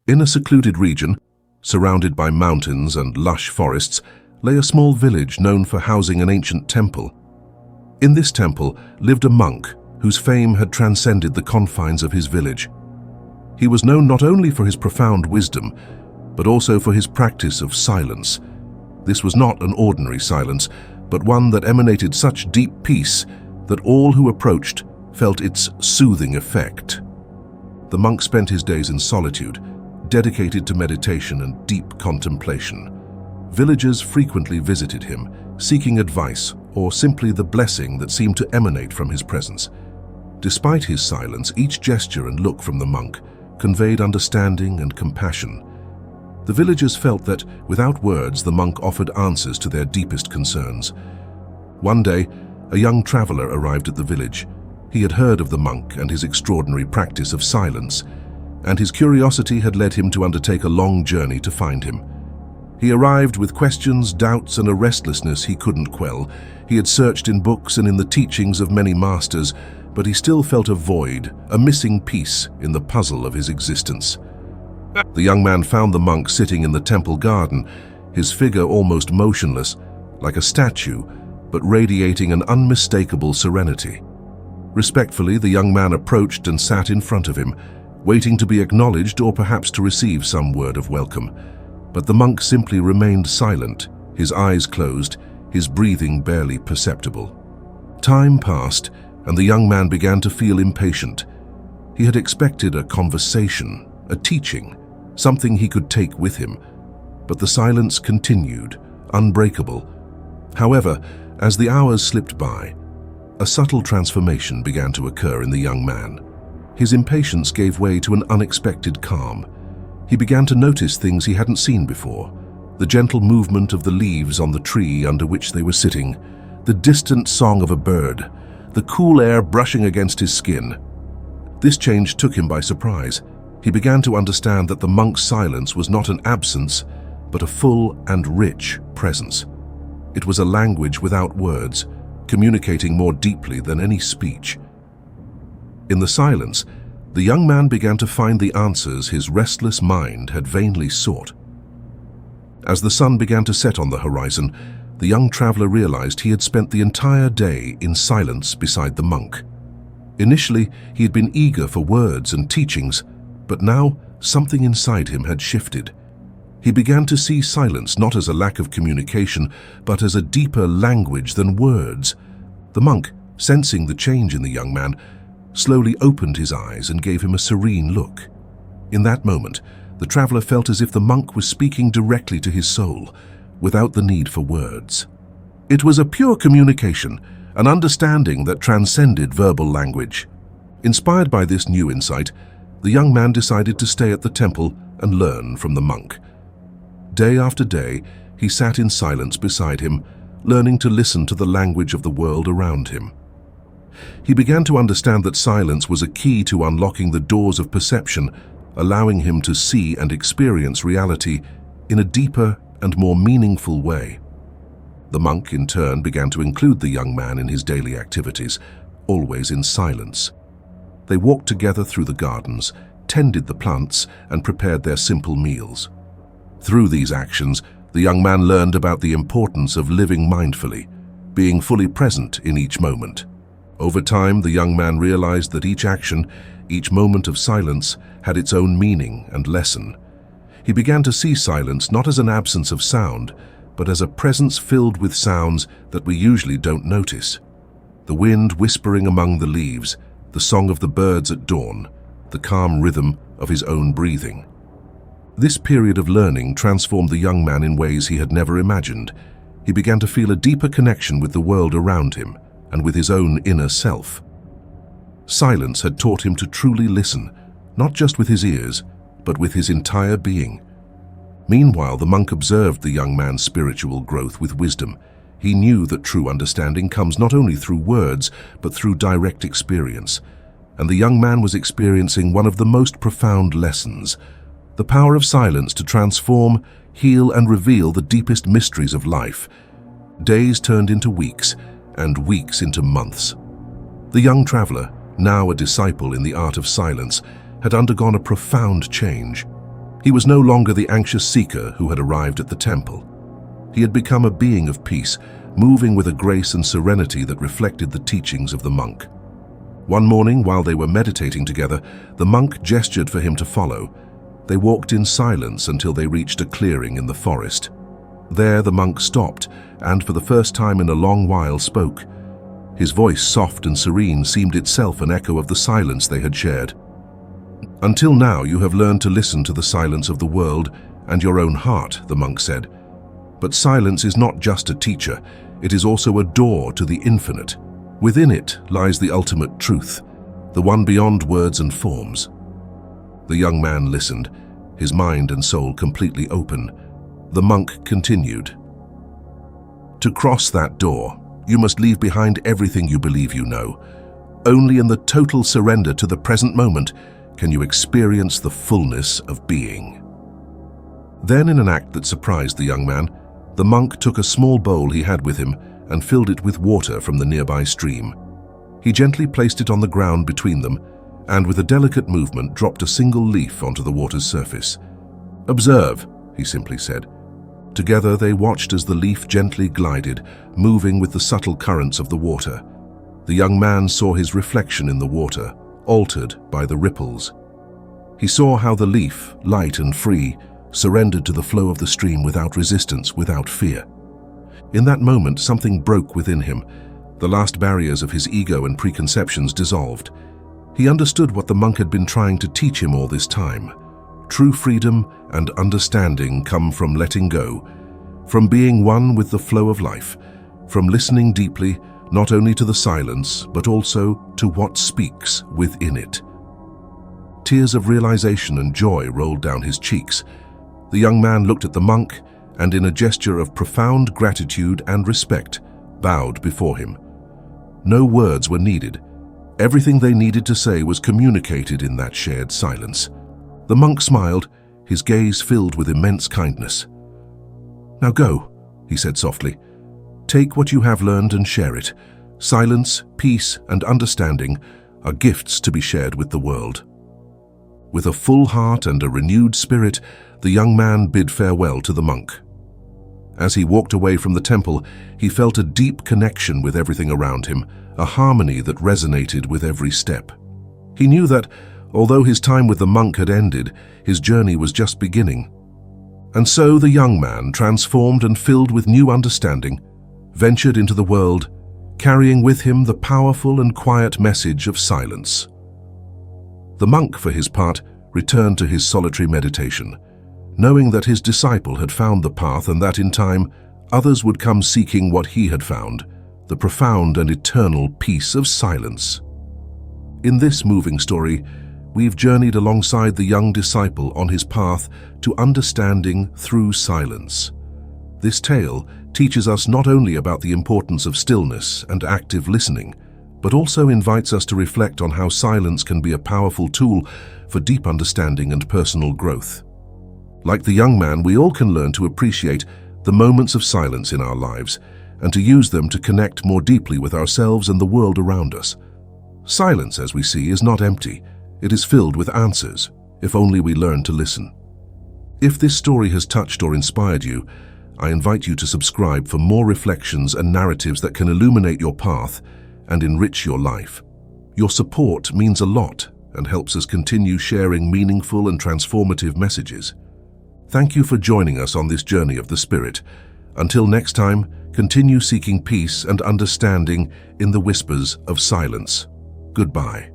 In a secluded region, surrounded by mountains and lush forests, lay a small village known for housing an ancient temple. In this temple lived a monk whose fame had transcended the confines of his village. He was known not only for his profound wisdom, but also for his practice of silence. This was not an ordinary silence, but one that emanated such deep peace that all who approached felt its soothing effect. The monk spent his days in solitude, dedicated to meditation and deep contemplation. Villagers frequently visited him, seeking advice or simply the blessing that seemed to emanate from his presence. Despite his silence, each gesture and look from the monk conveyed understanding and compassion. The villagers felt that, without words, the monk offered answers to their deepest concerns. One day, a young traveler arrived at the village. He had heard of the monk and his extraordinary practice of silence, and his curiosity had led him to undertake a long journey to find him. He arrived with questions, doubts, and a restlessness he couldn't quell. He had searched in books and in the teachings of many masters, but he still felt a void, a missing piece in the puzzle of his existence. The young man found the monk sitting in the temple garden, his figure almost motionless, like a statue, but radiating an unmistakable serenity. Respectfully, the young man approached and sat in front of him, waiting to be acknowledged or perhaps to receive some word of welcome. But the monk simply remained silent, his eyes closed, his breathing barely perceptible. Time passed, and the young man began to feel impatient. He had expected a conversation, a teaching, something he could take with him, but the silence continued, unbreakable. However, as the hours slipped by, a subtle transformation began to occur in the young man. His impatience gave way to an unexpected calm. He began to notice things he hadn't seen before: the gentle movement of the leaves on the tree under which they were sitting, the distant song of a bird, the cool air brushing against his skin. This change took him by surprise. He began to understand that the monk's silence was not an absence, but a full and rich presence. It was a language without words, communicating more deeply than any speech. In the silence, the young man began to find the answers his restless mind had vainly sought. As the sun began to set on the horizon, the young traveler realized he had spent the entire day in silence beside the monk. Initially, he had been eager for words and teachings, but now something inside him had shifted. He began to see silence not as a lack of communication, but as a deeper language than words. The monk, sensing the change in the young man, slowly opened his eyes and gave him a serene look. In that moment, the traveler felt as if the monk was speaking directly to his soul, without the need for words. It was a pure communication, an understanding that transcended verbal language. Inspired by this new insight, the young man decided to stay at the temple and learn from the monk. Day after day, he sat in silence beside him, learning to listen to the language of the world around him. He began to understand that silence was a key to unlocking the doors of perception, allowing him to see and experience reality in a deeper and more meaningful way. The monk, in turn, began to include the young man in his daily activities, always in silence. They walked together through the gardens, tended the plants, and prepared their simple meals. Through these actions, the young man learned about the importance of living mindfully, being fully present in each moment. Over time, the young man realized that each action, each moment of silence, had its own meaning and lesson. He began to see silence not as an absence of sound, but as a presence filled with sounds that we usually don't notice. The wind whispering among the leaves, the song of the birds at dawn, the calm rhythm of his own breathing. This period of learning transformed the young man in ways he had never imagined. He began to feel a deeper connection with the world around him and with his own inner self. Silence had taught him to truly listen, not just with his ears, but with his entire being. Meanwhile, the monk observed the young man's spiritual growth with wisdom. He knew that true understanding comes not only through words, but through direct experience. And the young man was experiencing one of the most profound lessons: the power of silence to transform, heal, and reveal the deepest mysteries of life. Days turned into weeks, and weeks into months. The young traveler, now a disciple in the art of silence, had undergone a profound change. He was no longer the anxious seeker who had arrived at the temple. He had become a being of peace, moving with a grace and serenity that reflected the teachings of the monk. One morning, while they were meditating together, the monk gestured for him to follow. They walked in silence until they reached a clearing in the forest. There the monk stopped and, for the first time in a long while, spoke. His voice, soft and serene, seemed itself an echo of the silence they had shared. "Until now you have learned to listen to the silence of the world and your own heart," the monk said. "But silence is not just a teacher, it is also a door to the infinite. Within it lies the ultimate truth, the one beyond words and forms." The young man listened, his mind and soul completely open. The monk continued. "To cross that door, you must leave behind everything you believe you know. Only in the total surrender to the present moment can you experience the fullness of being." Then, in an act that surprised the young man, the monk took a small bowl he had with him and filled it with water from the nearby stream. He gently placed it on the ground between them and, with a delicate movement, dropped a single leaf onto the water's surface. "Observe," he simply said. Together they watched as the leaf gently glided, moving with the subtle currents of the water. The young man saw his reflection in the water, altered by the ripples. He saw how the leaf, light and free, surrendered to the flow of the stream without resistance, without fear. In that moment, something broke within him. The last barriers of his ego and preconceptions dissolved. He understood what the monk had been trying to teach him all this time. True freedom and understanding come from letting go, from being one with the flow of life, from listening deeply, not only to the silence, but also to what speaks within it. Tears of realization and joy rolled down his cheeks. The young man looked at the monk and, in a gesture of profound gratitude and respect, bowed before him. No words were needed. Everything they needed to say was communicated in that shared silence. The monk smiled, his gaze filled with immense kindness. "Now go," he said softly. "Take what you have learned and share it. Silence, peace, and understanding are gifts to be shared with the world." With a full heart and a renewed spirit, the young man bid farewell to the monk. As he walked away from the temple, he felt a deep connection with everything around him, a harmony that resonated with every step. He knew that, although his time with the monk had ended, his journey was just beginning. And so the young man, transformed and filled with new understanding, ventured into the world, carrying with him the powerful and quiet message of silence. The monk, for his part, returned to his solitary meditation, knowing that his disciple had found the path and that in time others would come seeking what he had found, the profound and eternal peace of silence. In this moving story, we've journeyed alongside the young disciple on his path to understanding through silence. This tale teaches us not only about the importance of stillness and active listening, but also invites us to reflect on how silence can be a powerful tool for deep understanding and personal growth. Like the young man, we all can learn to appreciate the moments of silence in our lives and to use them to connect more deeply with ourselves and the world around us. Silence, as we see, is not empty. It is filled with answers, if only we learn to listen. If this story has touched or inspired you, I invite you to subscribe for more reflections and narratives that can illuminate your path and enrich your life. Your support means a lot and helps us continue sharing meaningful and transformative messages. Thank you for joining us on this journey of the Spirit. Until next time, continue seeking peace and understanding in the whispers of silence. Goodbye.